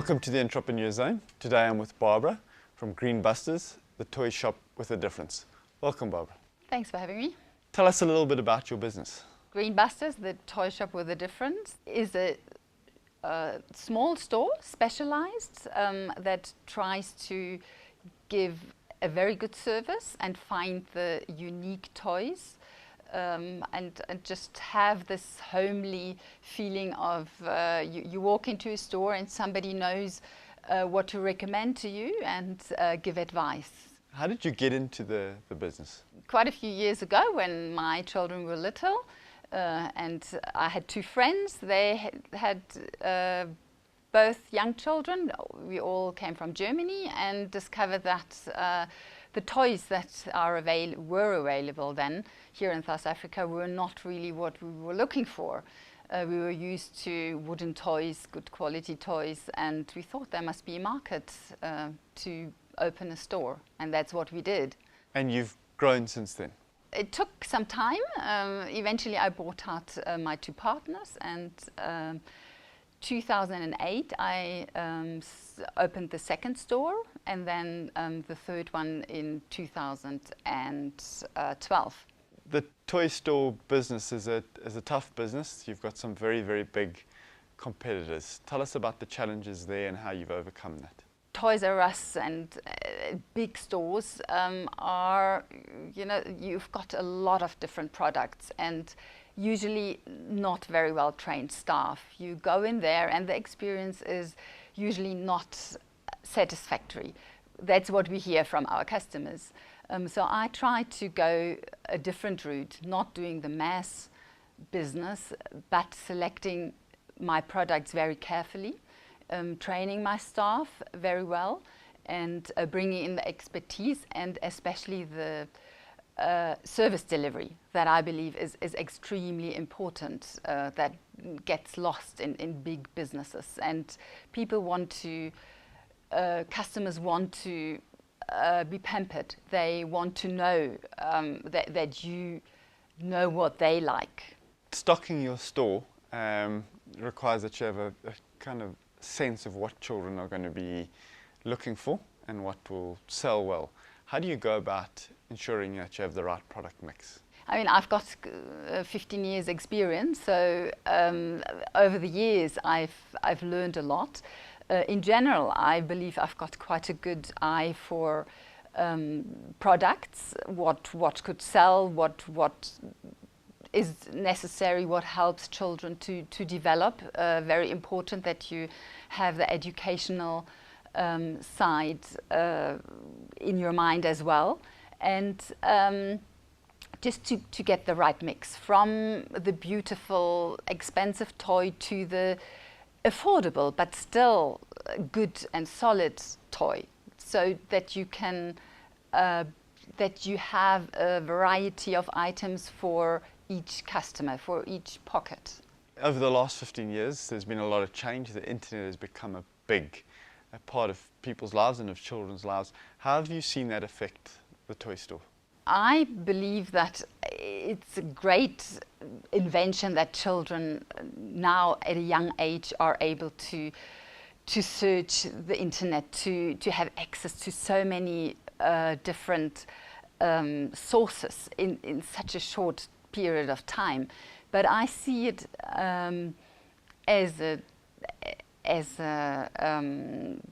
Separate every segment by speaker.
Speaker 1: Welcome to the Entrepreneur Zone. Today I'm with Barbara from Greenbusters, the toy shop with a difference. Welcome, Barbara.
Speaker 2: Thanks for having me.
Speaker 1: Tell us a little bit about your business.
Speaker 2: Greenbusters, the toy shop with a difference, is a small store, specialised, that tries to give a very good service and find the unique toys. And just have this homely feeling of you walk into a store and somebody knows what to recommend to you and give advice.
Speaker 1: How did you get into the business?
Speaker 2: Quite a few years ago when my children were little and I had two friends. They had both young children. We all came from Germany and discovered that the toys that were available then here in South Africa were not really what we were looking for. We were used to wooden toys, good quality toys, and we thought there must be a market to open a store, and that's what we did.
Speaker 1: And you've grown since then?
Speaker 2: It took some time. Eventually I bought out my two partners, and 2008 I opened the second store, and then the third one in 2012.
Speaker 1: The toy store business is a tough business. You've got some very, very big competitors. Tell us about the challenges there and how you've overcome that.
Speaker 2: Toys R Us and big stores are, you've got a lot of different products and usually not very well trained staff. You go in there and the experience is usually not satisfactory. That's what we hear from our customers. So I try to go a different route, not doing the mass business, but selecting my products very carefully, training my staff very well, and bringing in the expertise and especially the service delivery that I believe is extremely important, that gets lost in big businesses. And people want to, customers want to be pampered. They want to know that you know what they like.
Speaker 1: Stocking your store requires that you have a kind of sense of what children are going to be looking for and what will sell well. How do you go about ensuring that you have the right product mix?
Speaker 2: I mean, I've got 15 years experience, so over the years I've learned a lot. In general, I believe I've got quite a good eye for products, what could sell, what is necessary, what helps children to develop. Very important that you have the educational side in your mind as well. And just to get the right mix from the beautiful, expensive toy to the affordable but still good and solid toy, so that you can that you have a variety of items for each customer, for each pocket.
Speaker 1: Over the last 15 years there's been a lot of change. The internet has become a big part of people's lives and of children's lives. How have you seen that affect the toy store?
Speaker 2: I believe that it's a great invention that children now at a young age are able to search the internet, to have access to so many different sources in such a short period of time. But I see it as a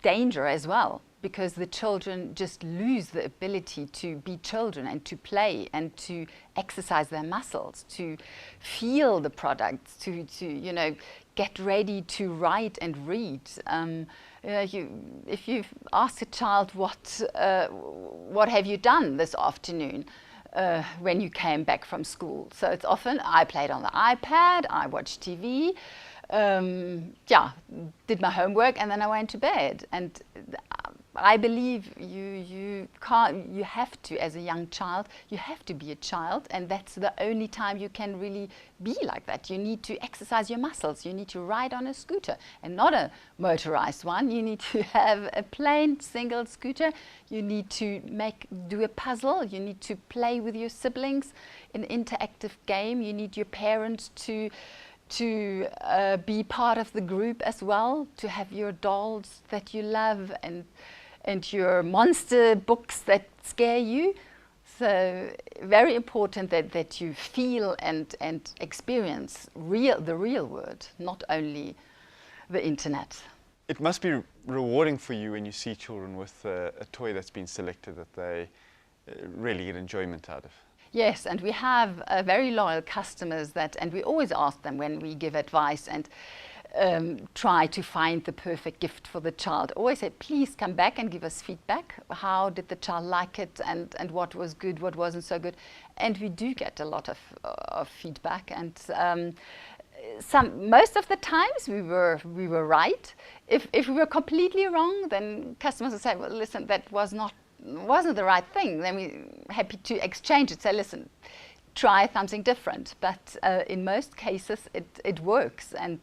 Speaker 2: danger as well, because the children just lose the ability to be children and to play and to exercise their muscles, to feel the products, to get ready to write and read. If you ask a child what have you done this afternoon when you came back from school, so it's often I played on the iPad, I watched TV, did my homework, and then I went to bed. And I believe you have to, as a young child, you have to be a child, and that's the only time you can really be like that. You need to exercise your muscles. You need to ride on a scooter, and not a motorized one. You need to have a plain single scooter. You need to do a puzzle. You need to play with your siblings in an interactive game. You need your parents to to be part of the group as well, to have your dolls that you love and your monster books that scare you. So very important that you feel and experience the real world, not only the internet.
Speaker 1: It must be rewarding for you when you see children with a toy that's been selected that they really get enjoyment out of.
Speaker 2: Yes, and we have very loyal customers and we always ask them when we give advice and try to find the perfect gift for the child. Always say, please come back and give us feedback. How did the child like it, and what was good, what wasn't so good? And we do get a lot of feedback, and most of the times we were right. If we were completely wrong, then customers would say, well, listen, that wasn't the right thing. Then we're happy to exchange it. Say, listen, try something different. But in most cases, it works. And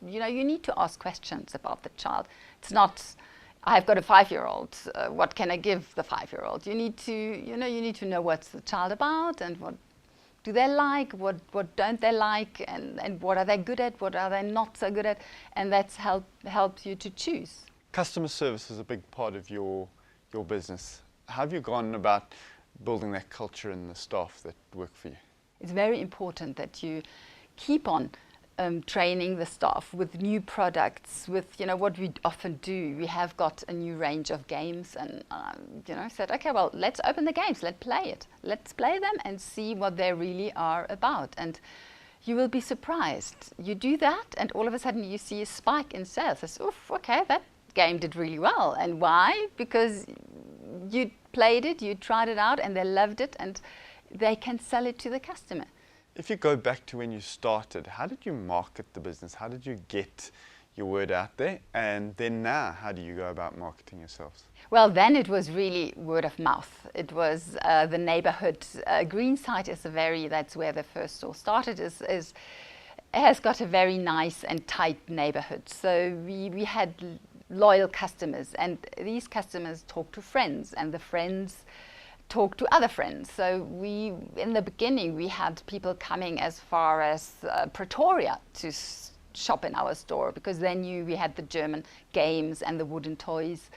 Speaker 2: you need to ask questions about the child. It's not, I've got a 5-year-old. What can I give the 5-year-old? You need to know what's the child about, and what do they like, what don't they like, and what are they good at, what are they not so good at, and that's helps you to choose.
Speaker 1: Customer service is a big part of your business. How have you gone about building that culture in the staff that work for you?
Speaker 2: It's very important that you keep on training the staff with new products, with what we often do. We have got a new range of games, and said, okay, well, let's open the games, let's play them and see what they really are about. And you will be surprised. You do that, and all of a sudden you see a spike in sales. It's, oof, okay, that game did really well. And why? Because you played it, you tried it out, and they loved it, and they can sell it to the customer.
Speaker 1: If you go back to when you started, how did you market the business? How did you get your word out there? And then now, how do you go about marketing yourselves?
Speaker 2: Well, then it was really word of mouth. It was the neighborhood. Greenside is that's where the first store started, has got a very nice and tight neighborhood. So we had loyal customers, and these customers talk to friends, and the friends talk to other friends. So in the beginning, we had people coming as far as Pretoria to shop in our store, because they knew we had the German games and the wooden toys.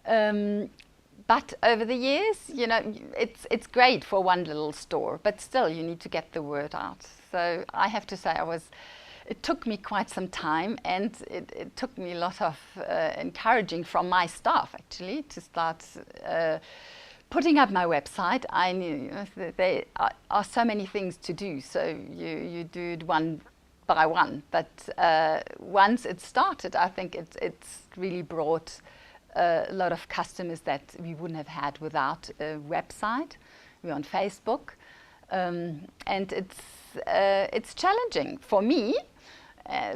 Speaker 2: But over the years, it's great for one little store, but still you need to get the word out. So I have to say it took me quite some time, and it took me a lot of encouraging from my staff, actually, to start putting up my website. I knew there are so many things to do, so you do it one by one. But once it started, I think it's really brought a lot of customers that we wouldn't have had without a website. We're on Facebook, and it's challenging for me,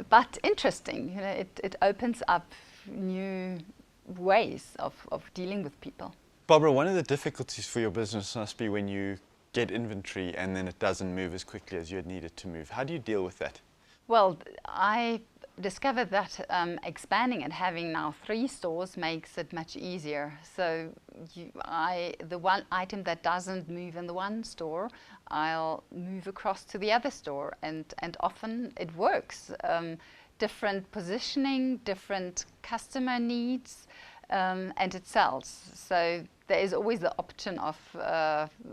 Speaker 2: but interesting. It opens up new ways of dealing with people.
Speaker 1: Barbara, one of the difficulties for your business must be when you get inventory and then it doesn't move as quickly as you had needed to move. How do you deal with that?
Speaker 2: Well, I discovered that expanding and having now 3 stores makes it much easier. So the one item that doesn't move in the one store, I'll move across to the other store, and often it works. Different positioning, different customer needs, and it sells. So there is always the option of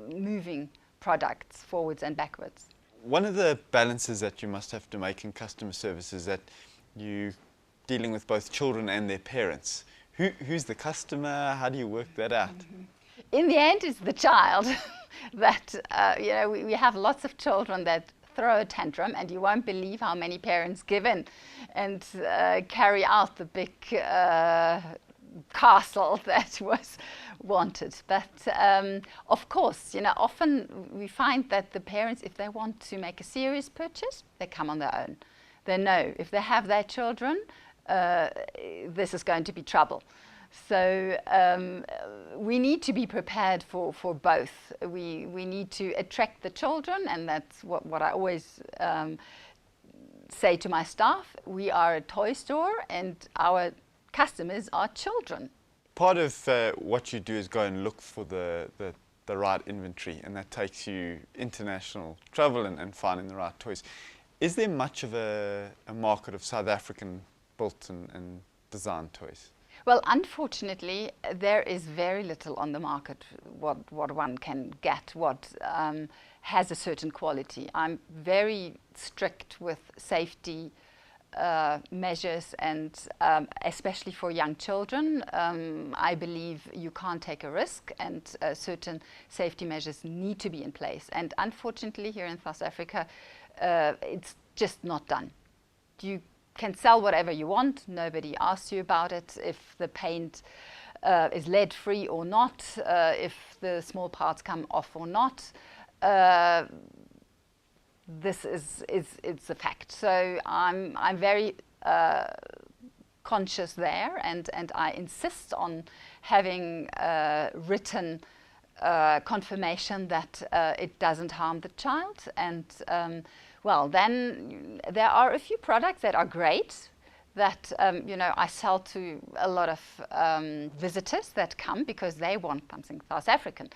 Speaker 2: moving products forwards and backwards.
Speaker 1: One of the balances that you must have to make in customer service is that you're dealing with both children and their parents. Who's the customer? How do you work that out?
Speaker 2: In the end, it's the child. That we have lots of children that throw a tantrum, and you won't believe how many parents give in and carry out the big castle that was wanted. But of course, often we find that the parents, if they want to make a serious purchase, they come on their own. They know if they have their children, this is going to be trouble. So we need to be prepared for both. We need to attract the children, and that's what I always say to my staff. We are a toy store, and our customers are children.
Speaker 1: Part of what you do is go and look for the right inventory, and that takes you international travel and finding the right toys. Is there much of a market of South African built and designed toys?
Speaker 2: Well, unfortunately, there is very little on the market what one can get, what has a certain quality. I'm very strict with safety measures, and especially for young children, I believe you can't take a risk, and certain safety measures need to be in place. And unfortunately, here in South Africa, it's just not done. You can sell whatever you want. Nobody asks you about it, if the paint is lead-free or not, if the small parts come off or not. This is it's a fact. So I'm very conscious there, and I insist on having written confirmation that it doesn't harm the child. And well, then there are a few products that are great, that you know, I sell to a lot of visitors that come because they want something South African.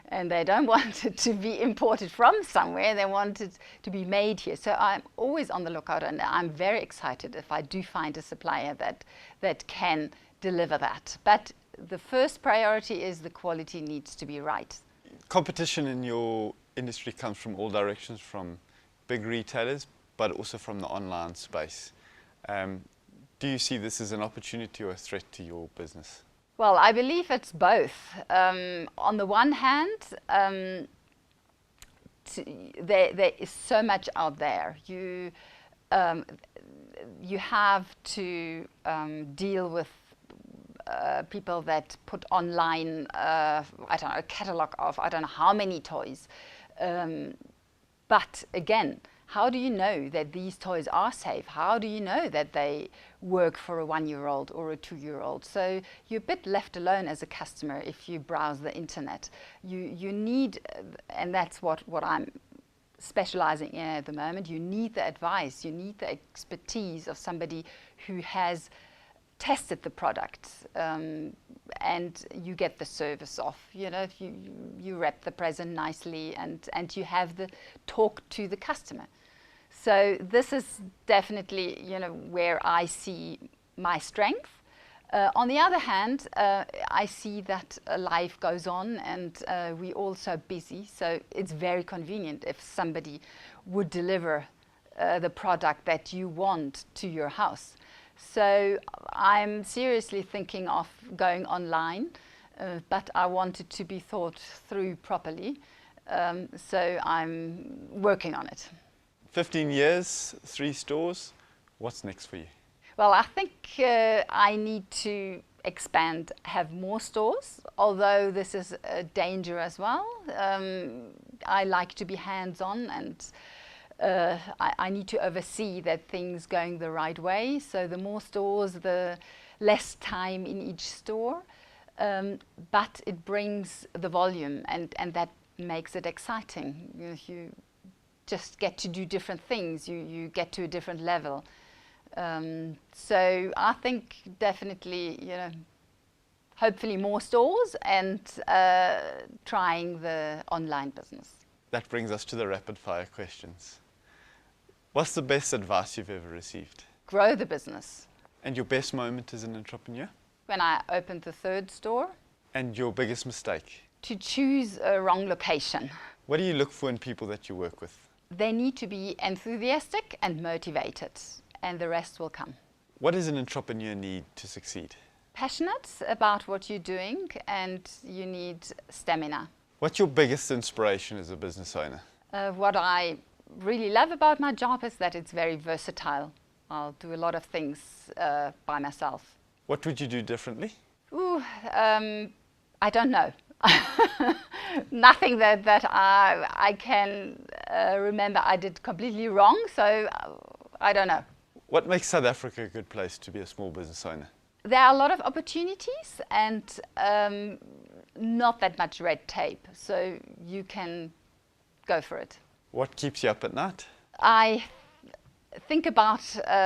Speaker 2: And they don't want it to be imported from somewhere. They want it to be made here. So I'm always on the lookout, and I'm very excited if I do find a supplier that can deliver that. But the first priority is the quality needs to be right.
Speaker 1: Competition in your industry comes from all directions, from big retailers, but also from the online space. Do you see this as an opportunity or a threat to your business?
Speaker 2: Well, I believe it's both. On the one hand, there is so much out there. You have to deal with people that put online, I don't know, a catalogue of I don't know how many toys. But again, how do you know that these toys are safe? How do you know that they work for a 1-year-old or a 2-year-old? So you're a bit left alone as a customer if you browse the internet. You need, and that's what I'm specializing in at the moment, you need the advice, you need the expertise of somebody who has tested the product, and you get the service off. You know, if you wrap the present nicely, and you have the talk to the customer. So this is definitely, you know, where I see my strength. On the other hand, I see that life goes on, and we're all so busy. So it's very convenient if somebody would deliver the product that you want to your house. So I'm seriously thinking of going online, but I want it to be thought through properly. So I'm working on it.
Speaker 1: 15 years, 3 stores. What's next for you?
Speaker 2: Well, I think I need to expand, have more stores, although this is a danger as well. I like to be hands-on, and I need to oversee that things going the right way. So the more stores, the less time in each store. But it brings the volume, and that makes it exciting. You just get to do different things. You get to a different level. So I think definitely, you know, hopefully more stores, and trying the online business.
Speaker 1: That brings us to the rapid fire questions. What's the best advice you've ever received?
Speaker 2: Grow the business.
Speaker 1: And your best moment as an entrepreneur?
Speaker 2: When I opened the 3rd store.
Speaker 1: And your biggest mistake?
Speaker 2: To choose a wrong location.
Speaker 1: What do you look for in people that you work with?
Speaker 2: They need to be enthusiastic and motivated, and the rest will come.
Speaker 1: What does an entrepreneur need to succeed?
Speaker 2: Passionate about what you're doing, and you need stamina.
Speaker 1: What's your biggest inspiration as a business owner?
Speaker 2: What I really love about my job is that it's very versatile. I'll do a lot of things by myself.
Speaker 1: What would you do differently?
Speaker 2: I don't know. Nothing that I can remember I did completely wrong, so I don't know.
Speaker 1: What makes South Africa a good place to be a small business owner?
Speaker 2: There are a lot of opportunities, and not that much red tape, so you can go for it.
Speaker 1: What keeps you up at night?
Speaker 2: I think about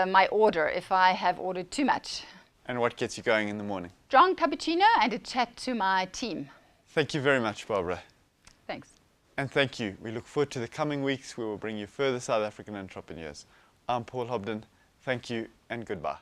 Speaker 2: my order, if I have ordered too much.
Speaker 1: And what gets you going in the morning?
Speaker 2: Strong cappuccino and a chat to my team.
Speaker 1: Thank you very much, Barbara.
Speaker 2: Thanks.
Speaker 1: And thank you. We look forward to the coming weeks. We will bring you further South African entrepreneurs. I'm Paul Hobden. Thank you and goodbye.